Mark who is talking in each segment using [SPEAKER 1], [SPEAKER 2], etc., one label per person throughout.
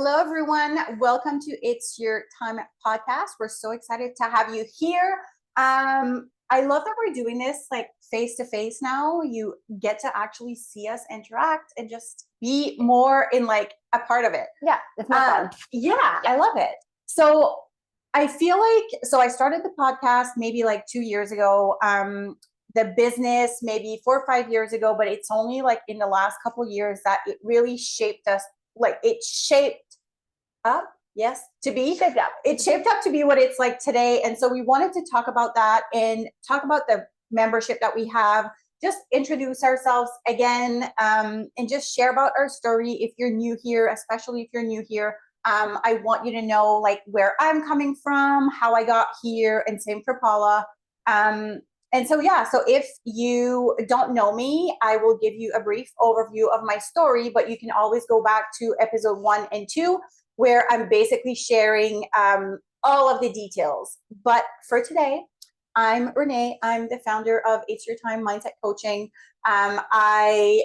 [SPEAKER 1] Hello, everyone. Welcome to It's Your Time podcast. We're so excited to have you here. I love that we're doing this like face to face now. You get to actually see us interact and just be more in like a part of it.
[SPEAKER 2] Yeah, it's more fun.
[SPEAKER 1] Yeah, I love it. So I feel like I started the podcast maybe like 2 years ago. The business maybe 4 or 5 years ago, but it's only like in the last couple of years that it really shaped us. Like it shaped up, yes, to be
[SPEAKER 2] Shaped up.
[SPEAKER 1] It shaped up to be what it's like today. And so we wanted to talk about that and talk about the membership that we have, just introduce ourselves again, and just share about our story. If you're new here, especially if you're new here, I want you to know like where I'm coming from, how I got here, and same for Paula. And so, yeah, so if you don't know me, I will give you a brief overview of my story, but you can always go back to episode 1 and 2, where I'm basically sharing all of the details. But for today, I'm Renee. I'm the founder of It's Your Time Mindset Coaching. I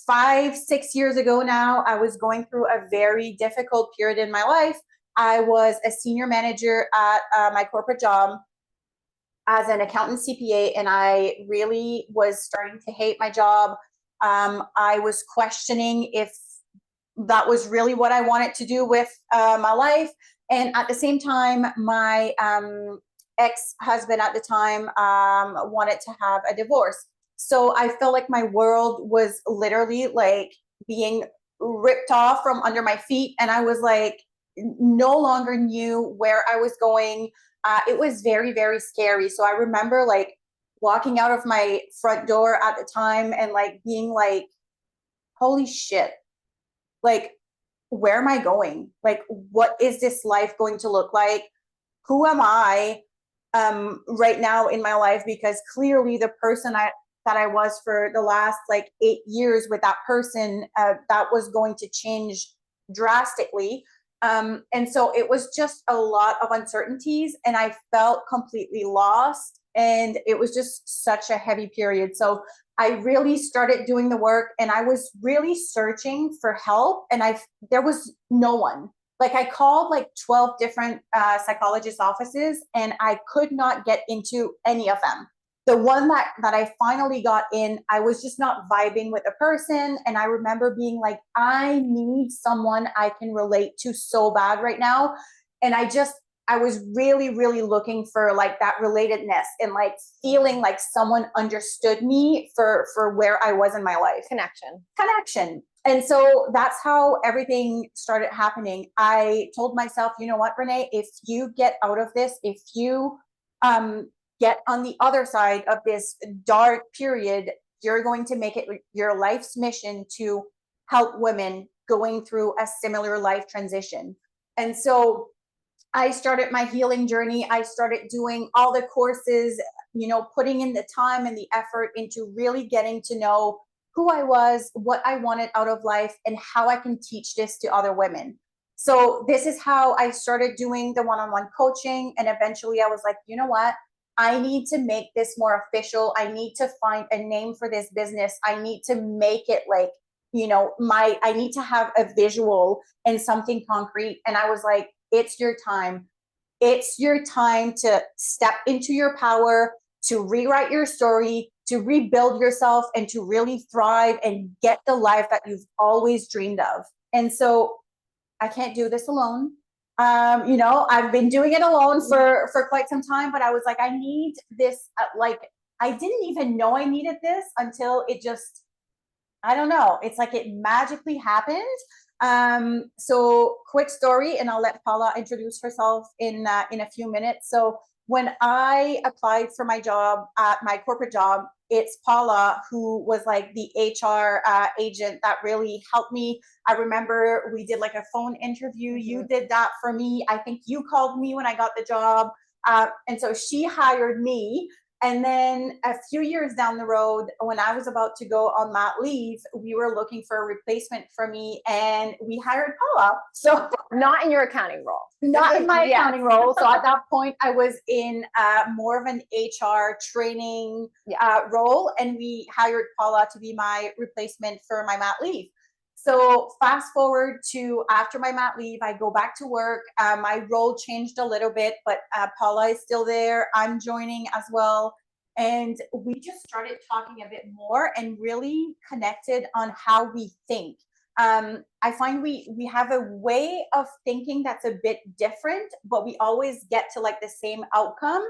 [SPEAKER 1] 5-6 years ago now, I was going through a very difficult period in my life. I was a senior manager at my corporate job as an accountant CPA, and I really was starting to hate my job. I was questioning if that was really what I wanted to do with my life. And at the same time, my ex-husband at the time wanted to have a divorce. So I felt like my world was literally like being ripped off from under my feet. And I was like, no longer knew where I was going. It was very, very scary. So I remember like walking out of my front door at the time and like being like, holy shit, like, where am I going? Like, what is this life going to look like? Who am I right now in my life? Because clearly the person that I was for the last like 8 years with that person, that was going to change drastically. And so it was just a lot of uncertainties, and I felt completely lost. And it was just such a heavy period. So I really started doing the work, and I was really searching for help, and there was no one. Like I called like 12 different psychologist offices, and I could not get into any of them. The one that I finally got in, I was just not vibing with a person. And I remember being like, I need someone I can relate to so bad right now. And I was really, really looking for like that relatedness and like feeling like someone understood me for where I was in my life. Connection. And so that's how everything started happening. I told myself, you know what, Renee, if you get out of this, if you get on the other side of this dark period, you're going to make it your life's mission to help women going through a similar life transition. And so I started my healing journey. I started doing all the courses, putting in the time and the effort into really getting to know who I was, what I wanted out of life, and how I can teach this to other women. So this is how I started doing the one-on-one coaching. And eventually I was like, you know what? I need to make this more official. I need to find a name for this business. I need to make it like, I need to have a visual and something concrete. And I was like, it's your time. It's your time to step into your power, to rewrite your story, to rebuild yourself, and to really thrive and get the life that you've always dreamed of. And so I can't do this alone. I've been doing it alone for quite some time, but I was like, I need this. I didn't even know I needed this until it just, I don't know. It's like it magically happened. So quick story, and I'll let Paula introduce herself in a few minutes. So when I applied for my job at my corporate job, it's Paula who was like the HR agent that really helped me. I remember we did like a phone interview. Mm-hmm. You did that for me. I think you called me when I got the job. And so she hired me. And then a few years down the road, when I was about to go on mat leave, we were looking for a replacement for me, and we hired Paula. So
[SPEAKER 2] not in your accounting role.
[SPEAKER 1] Not in my accounting role. So at that point, I was in more of an HR training role, and we hired Paula to be my replacement for my mat leave. So fast forward to after my mat leave, I go back to work. My role changed a little bit, but Paula is still there. I'm joining as well. And we just started talking a bit more and really connected on how we think. I find we have a way of thinking that's a bit different, but we always get to like the same outcome.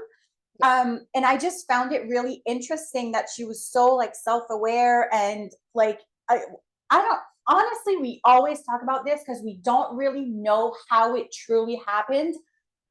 [SPEAKER 1] And I just found it really interesting that she was so like self-aware and like I don't honestly, we always talk about this because we don't really know how it truly happened.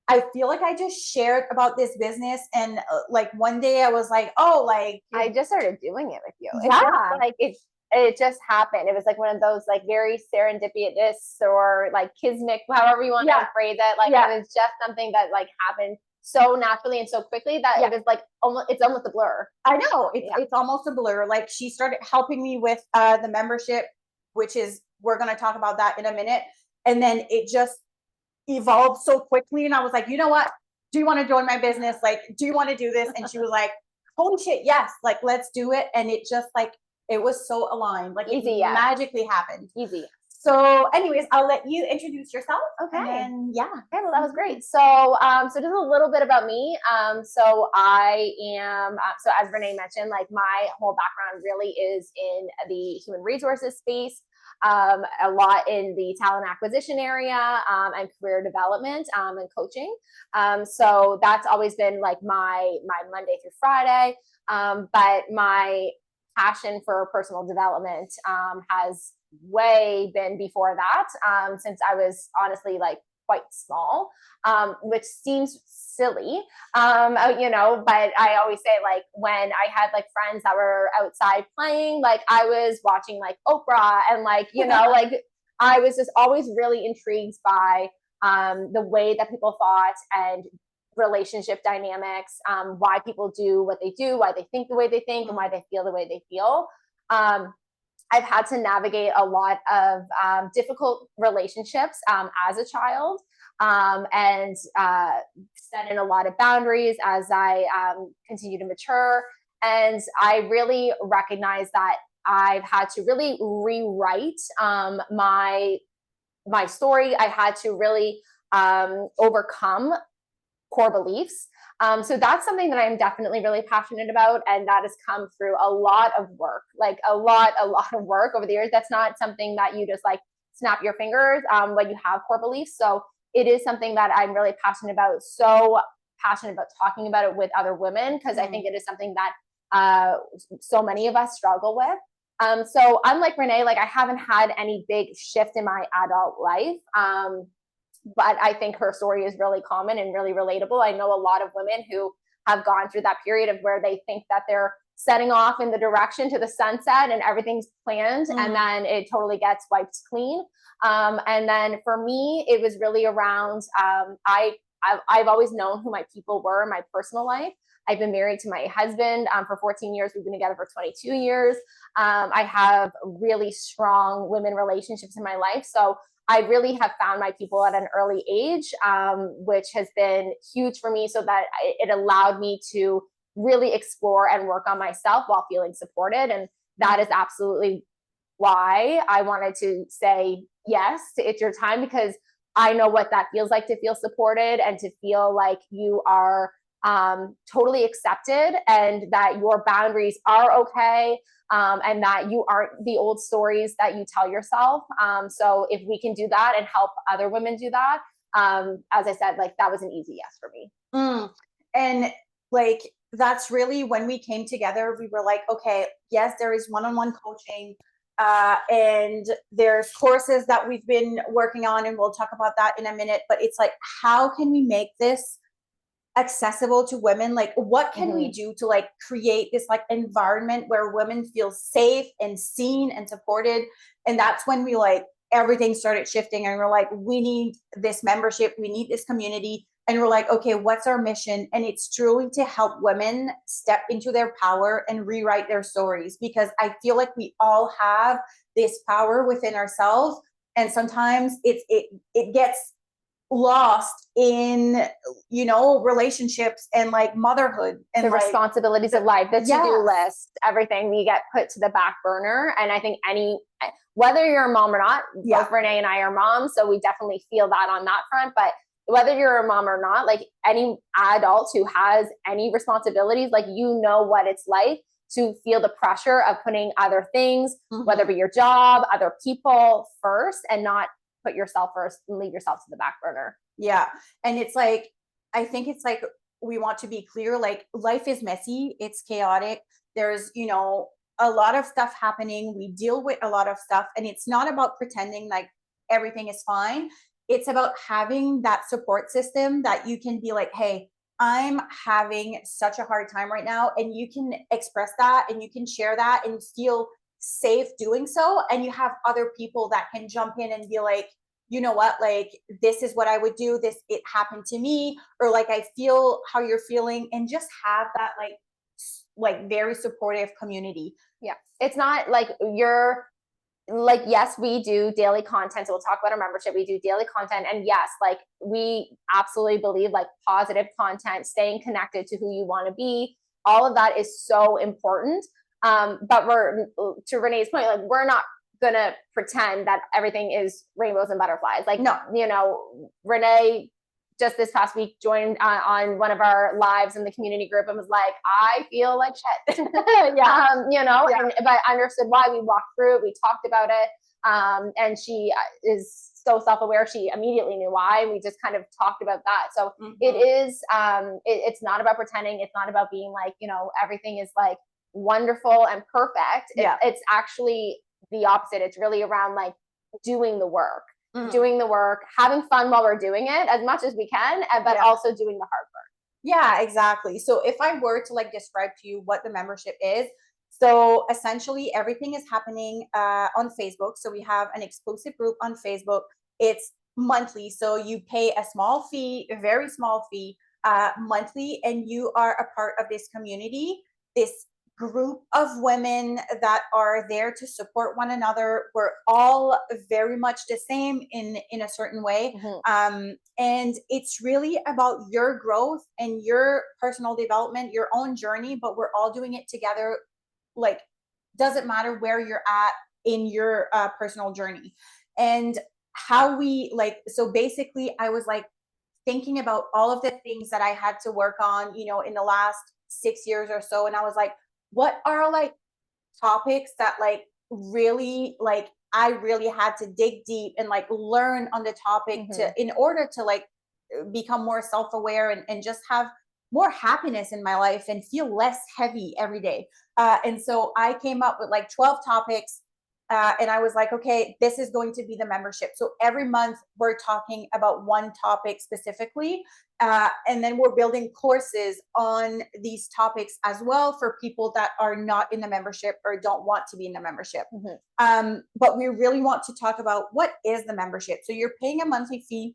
[SPEAKER 1] I feel like I just shared about this business and like one day I was like, oh, like
[SPEAKER 2] I just started doing it with you. It's
[SPEAKER 1] yeah,
[SPEAKER 2] just like it just happened. It was like one of those like very serendipitous or like kismet, however you want
[SPEAKER 1] Yeah.
[SPEAKER 2] to phrase it. Like
[SPEAKER 1] Yeah.
[SPEAKER 2] it was just something that like happened so naturally and so quickly that
[SPEAKER 1] Yeah.
[SPEAKER 2] it was like it's almost a blur.
[SPEAKER 1] I know
[SPEAKER 2] Yeah.
[SPEAKER 1] it's almost a blur. Like she started helping me with the membership, which is we're going to talk about that in a minute. And then it just evolved so quickly. And I was like, you know what? Do you want to join my business? Like, do you want to do this? And she was like, holy shit, yes, like let's do it. And it just like it was so aligned. Like
[SPEAKER 2] Easy,
[SPEAKER 1] it
[SPEAKER 2] yes.
[SPEAKER 1] magically happened.
[SPEAKER 2] Easy.
[SPEAKER 1] So, anyways, I'll let you introduce yourself.
[SPEAKER 2] Okay.
[SPEAKER 1] And then, yeah.
[SPEAKER 2] Okay, well, that was great. So, so just a little bit about me. So I am, so as Renee mentioned, like my whole background really is in the human resources space, a lot in the talent acquisition area, and career development, and coaching. So that's always been like my Monday through Friday. But my passion for personal development, has way been before that, since I was honestly like quite small, which seems silly, but I always say like when I had like friends that were outside playing, like I was watching like Oprah and like, like I was just always really intrigued by the way that people thought and relationship dynamics, why people do what they do, why they think the way they think, and why they feel the way they feel. I've had to navigate a lot of difficult relationships as a child, and set in a lot of boundaries as I continue to mature. And I really recognize that I've had to really rewrite my story. I had to really overcome core beliefs. So that's something that I'm definitely really passionate about. And that has come through a lot of work, like a lot of work over the years. That's not something that you just like snap your fingers when you have core beliefs. So it is something that I'm really passionate about. So passionate about talking about it with other women, because I think it is something that so many of us struggle with. So unlike Renee, like I haven't had any big shift in my adult life. But I think her story is really common and really relatable. I know a lot of women who have gone through that period of where they think that they're setting off in the direction to the sunset and everything's planned, and then it totally gets wiped clean. And then for me, it was really around, I've always known who my people were in my personal life. I've been married to my husband for 14 years. We've been together for 22 years. I have really strong women relationships in my life. So I really have found my people at an early age, which has been huge for me, so that it allowed me to really explore and work on myself while feeling supported. And that is absolutely why I wanted to say yes to It's Your Time, because I know what that feels like to feel supported and to feel like you are totally accepted and that your boundaries are okay, and that you aren't the old stories that you tell yourself. So if we can do that and help other women do that, as I said, like that was an easy yes for me.
[SPEAKER 1] And like that's really when we came together, we were like, okay, yes, there is one-on-one coaching, and there's courses that we've been working on, and we'll talk about that in a minute. But it's like, how can we make this accessible to women? Like what can we do to like create this like environment where women feel safe and seen and supported? And that's when we like everything started shifting, and we're like, we need this membership, we need this community. And we're like, okay, what's our mission? And it's truly to help women step into their power and rewrite their stories, because I feel like we all have this power within ourselves, and sometimes it gets lost in, you know, relationships and like motherhood and
[SPEAKER 2] the
[SPEAKER 1] like
[SPEAKER 2] responsibilities of life, the to-do
[SPEAKER 1] Yes.
[SPEAKER 2] list, everything we get put to the back burner. And I think whether you're a mom or not,
[SPEAKER 1] Yeah.
[SPEAKER 2] both Renee and I are moms, so we definitely feel that on that front. But whether you're a mom or not, like any adult who has any responsibilities, like you know what it's like to feel the pressure of putting other things, whether it be your job, other people first, and not put yourself first and leave yourself to the back burner.
[SPEAKER 1] Yeah. And it's like, I think it's like, we want to be clear, like life is messy, it's chaotic. There's, you know, a lot of stuff happening. We deal with a lot of stuff, and it's not about pretending like everything is fine. It's about having that support system that you can be like, hey, I'm having such a hard time right now. And you can express that and you can share that and feel safe doing so. And you have other people that can jump in and be like, you know what, like this is what I would do, this it happened to me, or like I feel how you're feeling, and just have that like very supportive community.
[SPEAKER 2] Yeah. It's not like you're like, yes, we do daily content. So we'll talk about our membership. We do daily content. And yes, like we absolutely believe like positive content, staying connected to who you want to be. All of that is so important. But we're, to Renee's point, like we're not gonna pretend that everything is rainbows and butterflies. Like,
[SPEAKER 1] No.
[SPEAKER 2] you know, Renee just this past week joined on one of our lives in the community group and was like, I feel like shit.
[SPEAKER 1] Yeah.
[SPEAKER 2] You know,
[SPEAKER 1] Yeah.
[SPEAKER 2] but I understood why. We walked through it, we talked about it. And she is so self-aware. She immediately knew why. We just kind of talked about that. So it is, it's not about pretending. It's not about being like, you know, everything is like wonderful and perfect.
[SPEAKER 1] Yeah.
[SPEAKER 2] It's actually the opposite. It's really around like doing the work. Doing the work, having fun while we're doing it as much as we can, but
[SPEAKER 1] Yeah.
[SPEAKER 2] also doing the hard work.
[SPEAKER 1] Yeah, exactly. So if I were to like describe to you what the membership is, so essentially everything is happening on Facebook. So we have an exclusive group on Facebook. It's monthly, so you pay a small fee, a very small fee, monthly, and you are a part of this community, this group of women that are there to support one another. We're all very much the same in a certain way. And it's really about your growth and your personal development, your own journey, but we're all doing it together. Like, doesn't matter where you're at in your personal journey. And how we like, so basically I was like thinking about all of the things that I had to work on, you know, in the last 6 years or so. And I was like, what are like topics that like really like I really had to dig deep and like learn on the topic to in order to like become more self-aware and just have more happiness in my life and feel less heavy every day. And so I came up with like 12 topics. And I was like, okay, this is going to be the membership. So every month we're talking about one topic specifically. And then we're building courses on these topics as well for people that are not in the membership or don't want to be in the membership. But we really want to talk about what is the membership. So you're paying a monthly fee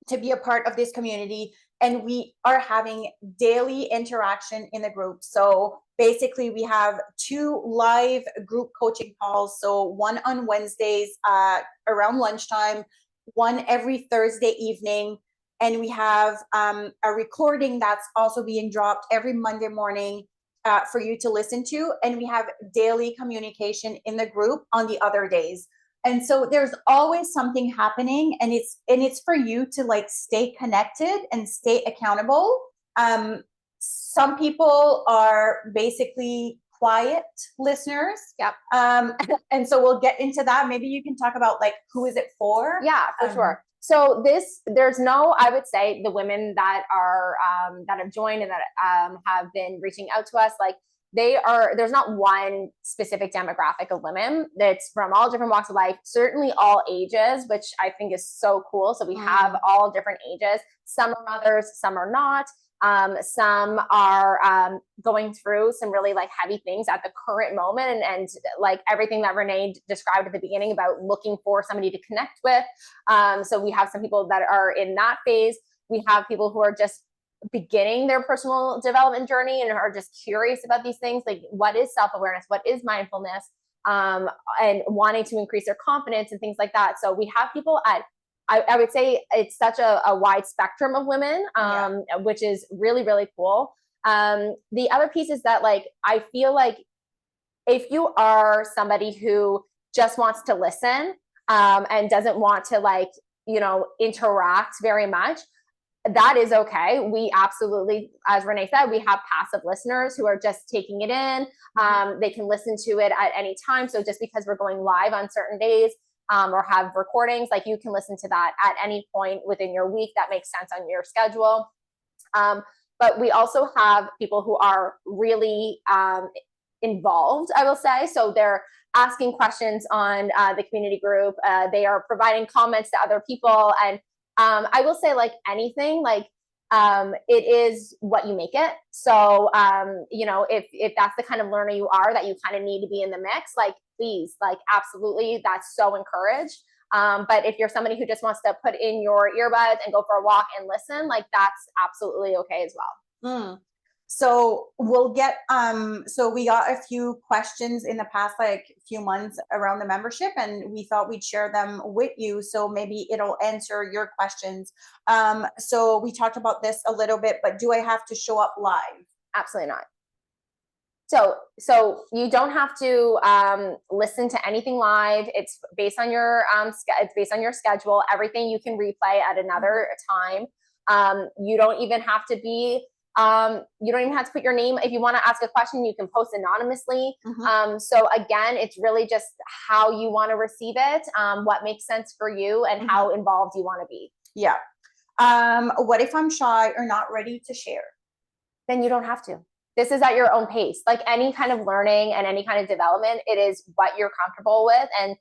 [SPEAKER 1] to be a part of this community, and we are having daily interaction in the group. So basically we have 2 live group coaching calls, so one on Wednesdays around lunchtime, one every Thursday evening, and we have a recording that's also being dropped every Monday morning for you to listen to, and we have daily communication in the group on the other days. And so there's always something happening, and it's for you to like stay connected and stay accountable. Some people are basically quiet listeners.
[SPEAKER 2] Yep.
[SPEAKER 1] And so we'll get into that. Maybe you can talk about like who is it for?
[SPEAKER 2] Yeah, for sure. So there's no, I would say the women that are that have joined and that have been reaching out to us, like there's not one specific demographic of women. That's from all different walks of life, certainly all ages, which I think is so cool. So we have all different ages. Some are mothers, some are not. Some are going through some really like heavy things at the current moment, and like everything that Renee described at the beginning about looking for somebody to connect with. So we have some people that are in that phase. We have people who are just beginning their personal development journey and are just curious about these things, like what is self-awareness, what is mindfulness, and wanting to increase their confidence and things like that. So we have people at I would say it's such a wide spectrum of women, which is really, really cool. The other piece is that like, I feel like if you are somebody who just wants to listen and doesn't want to like, interact very much, that is okay. We absolutely, as Renee said, we have passive listeners who are just taking it in. They can listen to it at any time. So just because we're going live on certain days or have recordings, like you can listen to that at any point within your week that makes sense on your schedule. But we also have people who are really involved, I will say. So they're asking questions on the community group. They are providing comments to other people. And I will say, like anything, like it is what you make it. So, if that's the kind of learner you are, that you kind of need to be in the mix, like, please, like, absolutely, that's so encouraged. But if you're somebody who just wants to put in your earbuds and go for a walk and listen, like, that's absolutely okay as well.
[SPEAKER 1] So we'll get, so we got a few questions in the past, like few months around the membership, and we thought we'd share them with you. So maybe it'll answer your questions. So we talked about this a little bit, but do I have to show up live?
[SPEAKER 2] Absolutely not. So you don't have to listen to anything live. It's based on your schedule. Everything you can replay at another time. You don't even have to be. You don't even have to put your name. If you want to ask a question, you can post anonymously. So again, it's really just how you want to receive it, what makes sense for you, and how involved you want to be.
[SPEAKER 1] Yeah. What if I'm shy or not ready to share?
[SPEAKER 2] Then you don't have to. This is at your own pace. Like any kind of learning and any kind of development, it is what you're comfortable with and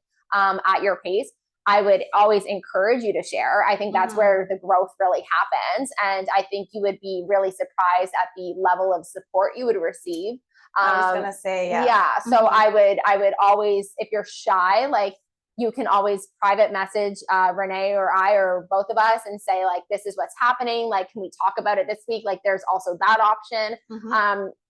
[SPEAKER 2] at your pace. I would always encourage you to share. I think that's where the growth really happens. And I think you would be really surprised at the level of support you would receive.
[SPEAKER 1] I was going to say, yeah.
[SPEAKER 2] Yeah. So I would always, if you're shy, like you can always private message Renee or I or both of us and say like, this is what's happening. Like, can we talk about it this week? Like there's also that option.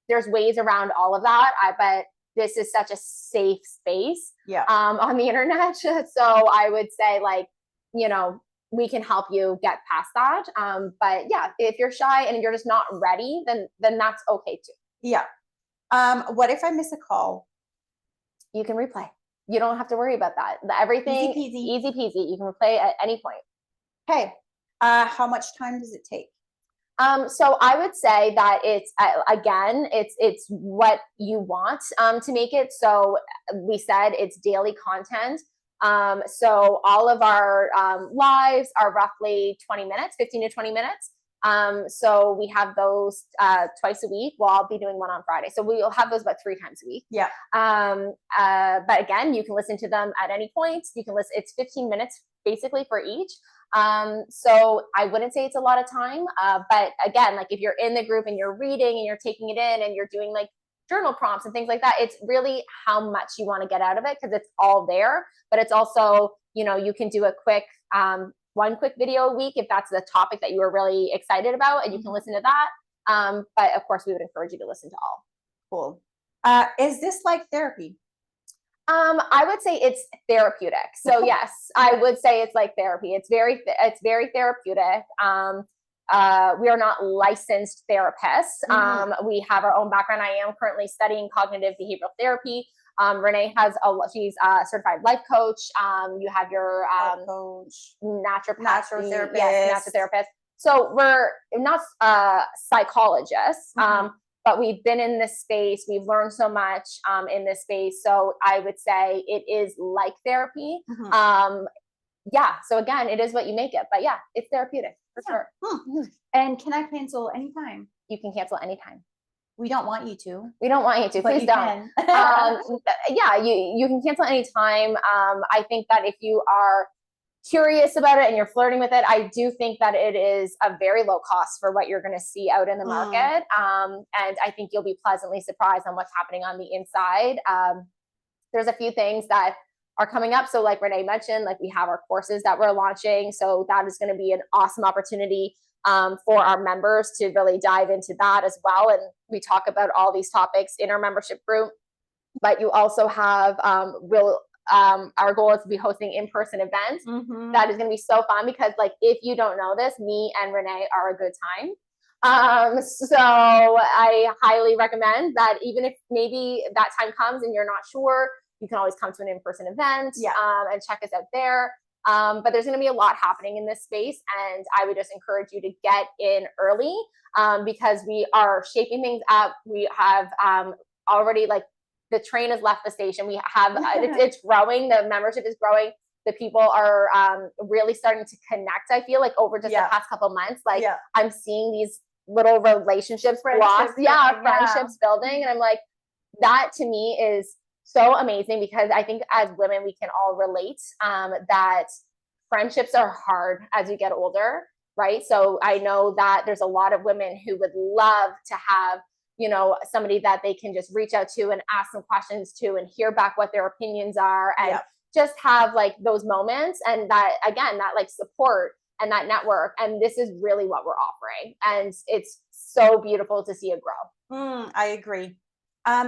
[SPEAKER 2] There's ways around all of that. But this is such a safe space on the internet. So I would say like, we can help you get past that. But yeah, if you're shy and you're just not ready, then that's okay too.
[SPEAKER 1] Yeah. What if I miss a call?
[SPEAKER 2] You can replay. You don't have to worry about that. Everything easy peasy. You can replay at any point.
[SPEAKER 1] Okay. How much time does it take?
[SPEAKER 2] So I would say that it's again, it's what you want to make it. So we said it's daily content. So all of our lives are roughly 20 minutes, 15 to 20 minutes. So we have those twice a week. Well, I'll be doing one on Friday. So we'll have those about 3 times a week.
[SPEAKER 1] Yeah.
[SPEAKER 2] But again, you can listen to them at any point. You can listen, it's 15 minutes basically for each. So I wouldn't say it's a lot of time. But again, like if you're in the group and you're reading and you're taking it in and you're doing like journal prompts and things like that, it's really how much you want to get out of it, because it's all there. But it's also, you can do a quick, one quick video a week if that's the topic that you were really excited about, and you can listen to that. But of course, we would encourage you to listen to all.
[SPEAKER 1] Cool. Is this like therapy?
[SPEAKER 2] I would say it's therapeutic. So yes, I would say it's like therapy. It's very therapeutic. We are not licensed therapists. We have our own background. I am currently studying cognitive behavioral therapy. Renee she's a certified life coach. You have your
[SPEAKER 1] coach,
[SPEAKER 2] natural
[SPEAKER 1] therapist.
[SPEAKER 2] Yes, natural therapist. So we're not psychologists, but we've been in this space. We've learned so much in this space. So I would say it is like therapy. Yeah. So again, it is what you make it. But yeah, it's therapeutic for sure.
[SPEAKER 1] And can I cancel anytime?
[SPEAKER 2] You can cancel anytime.
[SPEAKER 1] We don't want you to.
[SPEAKER 2] We don't want you to. Please don't. Yeah, you can cancel anytime. I think that if you are curious about it and you're flirting with it, I do think that it is a very low cost for what you're going to see out in the market. And I think you'll be pleasantly surprised on what's happening on the inside. There's a few things that are coming up. So like Renee mentioned, like we have our courses that we're launching. So that is going to be an awesome opportunity for our members to really dive into that as well. And we talk about all these topics in our membership group. But you also have our goal is to be hosting in-person events. That is going to be so fun because like, if you don't know this, me and Renee are a good time. So I highly recommend that even if maybe that time comes and you're not sure, you can always come to an in-person event and check us out there. But there's going to be a lot happening in this space, and I would just encourage you to get in early because we are shaping things up. We have already, like, the train has left the station. We have it's growing. The membership is growing. The people are really starting to connect. I feel like over just the past couple months, like I'm seeing these little relationships friendships building, and I'm like, that to me is so amazing because I think as women we can all relate that friendships are hard as you get older, right? So I know that there's a lot of women who would love to have, you know, somebody that they can just reach out to and ask some questions to and hear back what their opinions are and just have like those moments, and that, again, that like support and that network. And this is really what we're offering, and it's so beautiful to see it grow.
[SPEAKER 1] I agree.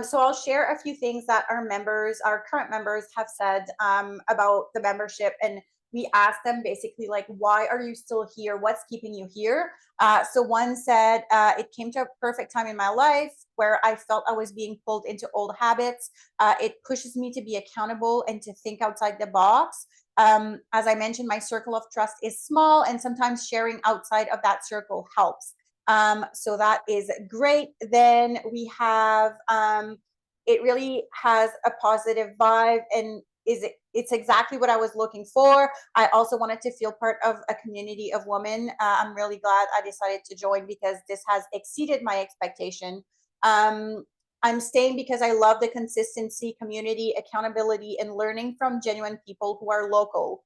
[SPEAKER 1] So I'll share a few things that our members, our current members, have said about the membership. And we asked them basically, like, why are you still here? What's keeping you here? So one said, it came to a perfect time in my life where I felt I was being pulled into old habits. It pushes me to be accountable and to think outside the box. As I mentioned, my circle of trust is small, and sometimes sharing outside of that circle helps. So that is great. Then we have, it really has a positive vibe, and it's exactly what I was looking for. I also wanted to feel part of a community of women. I'm really glad I decided to join because this has exceeded my expectation. I'm staying because I love the consistency, community, accountability, and learning from genuine people who are local.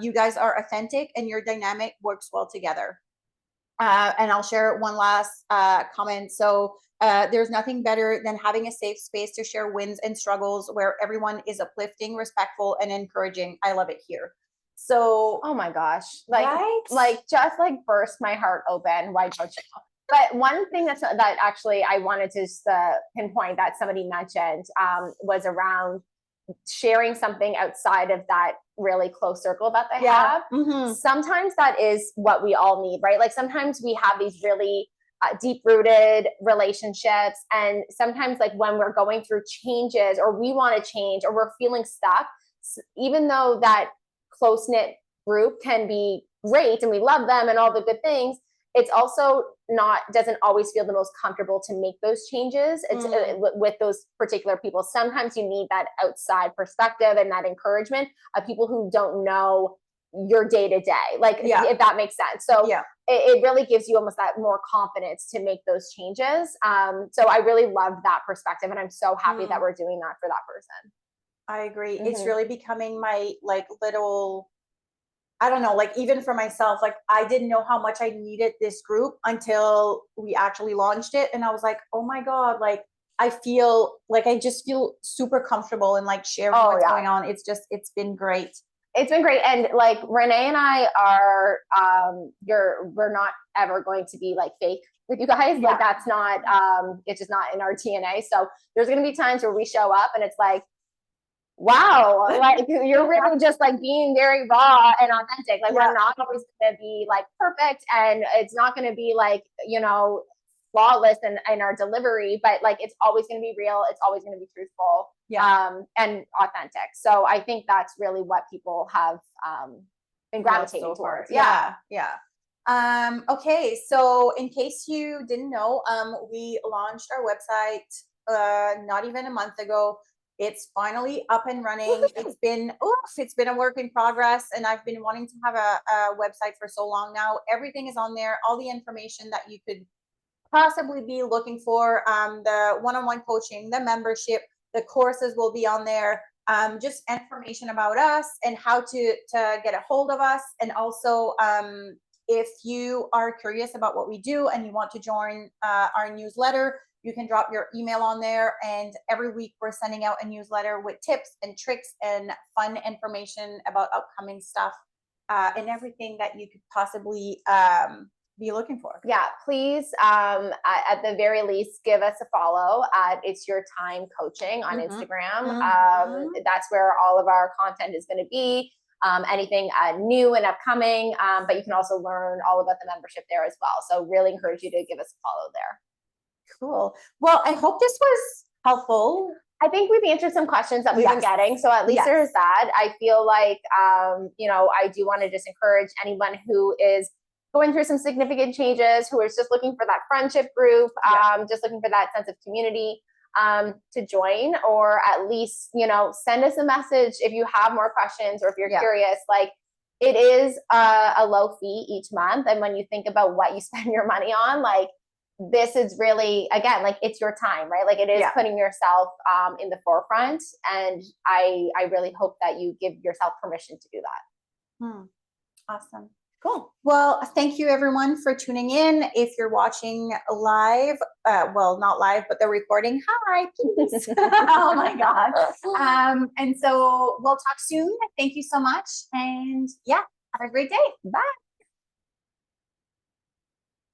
[SPEAKER 1] You guys are authentic, and your dynamic works well together. And I'll share one last comment. So there's nothing better than having a safe space to share wins and struggles where everyone is uplifting, respectful, and encouraging. I love it here. So,
[SPEAKER 2] oh my gosh, like just like burst my heart open. Why don't you? But one thing that actually I wanted to just pinpoint that somebody mentioned was around sharing something outside of that really close circle that they have. Sometimes that is what we all need, right? Like sometimes we have these really deep-rooted relationships, and sometimes like when we're going through changes or we want to change or we're feeling stuck, even though that close-knit group can be great and we love them and all the good things, it's also doesn't always feel the most comfortable to make those changes. It's with those particular people. Sometimes you need that outside perspective and that encouragement of people who don't know your day to day, like if that makes sense. So it really gives you almost that more confidence to make those changes. So I really love that perspective, and I'm so happy that we're doing that for that person.
[SPEAKER 1] I agree. It's really becoming my like little, I don't know, like even for myself, like I didn't know how much I needed this group until we actually launched it. And I was like, oh my God, like I just feel super comfortable and like sharing what's going on. It's been great.
[SPEAKER 2] It's been great. And like Renee and I are, we're not ever going to be like fake with you guys. Like that's not, it's just not in our DNA. So there's going to be times where we show up and it's like, wow, like you're really just like being very raw and authentic. Like we're not always going to be like perfect, and it's not going to be like, you know, flawless in our delivery, but like it's always going to be real. It's always going to be truthful and authentic. So I think that's really what people have been gravitating towards.
[SPEAKER 1] Okay, so in case you didn't know, we launched our website not even a month ago. It's finally up and running. It's been a work in progress, and I've been wanting to have a website for so long now. Everything is on there, all the information that you could possibly be looking for, the one-on-one coaching, the membership, the courses will be on there, just information about us and how to get a hold of us. And also, if you are curious about what we do and you want to join our newsletter, you can drop your email on there, and every week we're sending out a newsletter with tips and tricks and fun information about upcoming stuff and everything that you could possibly be looking for?
[SPEAKER 2] Yeah, please, at the very least, give us a follow at It's Your Time Coaching on
[SPEAKER 1] Mhm.
[SPEAKER 2] Instagram.
[SPEAKER 1] Mhm.
[SPEAKER 2] That's where all of our content is going to be. Anything new and upcoming, but you can also learn all about the membership there as well. So really encourage you to give us a follow there.
[SPEAKER 1] Cool. Well, I hope this was helpful.
[SPEAKER 2] I think we've answered some questions that we've been
[SPEAKER 1] Yes.
[SPEAKER 2] getting. So at least
[SPEAKER 1] Yes.
[SPEAKER 2] there's that. I feel like, I do want to just encourage anyone who is going through some significant changes, who is just looking for that friendship group, just looking for that sense of community, to join, or at least, send us a message if you have more questions or if you're curious. Like, it is a low fee each month. And when you think about what you spend your money on, like, this is really, again, like, it's your time, right? Like, it is putting yourself in the forefront. And I really hope that you give yourself permission to do that.
[SPEAKER 1] Awesome.
[SPEAKER 2] Cool.
[SPEAKER 1] Well, thank you everyone for tuning in. If you're watching live, well, not live, but the recording, hi, please. Oh my God. And so we'll talk soon. Thank you so much. And yeah, have a great day.
[SPEAKER 2] Bye.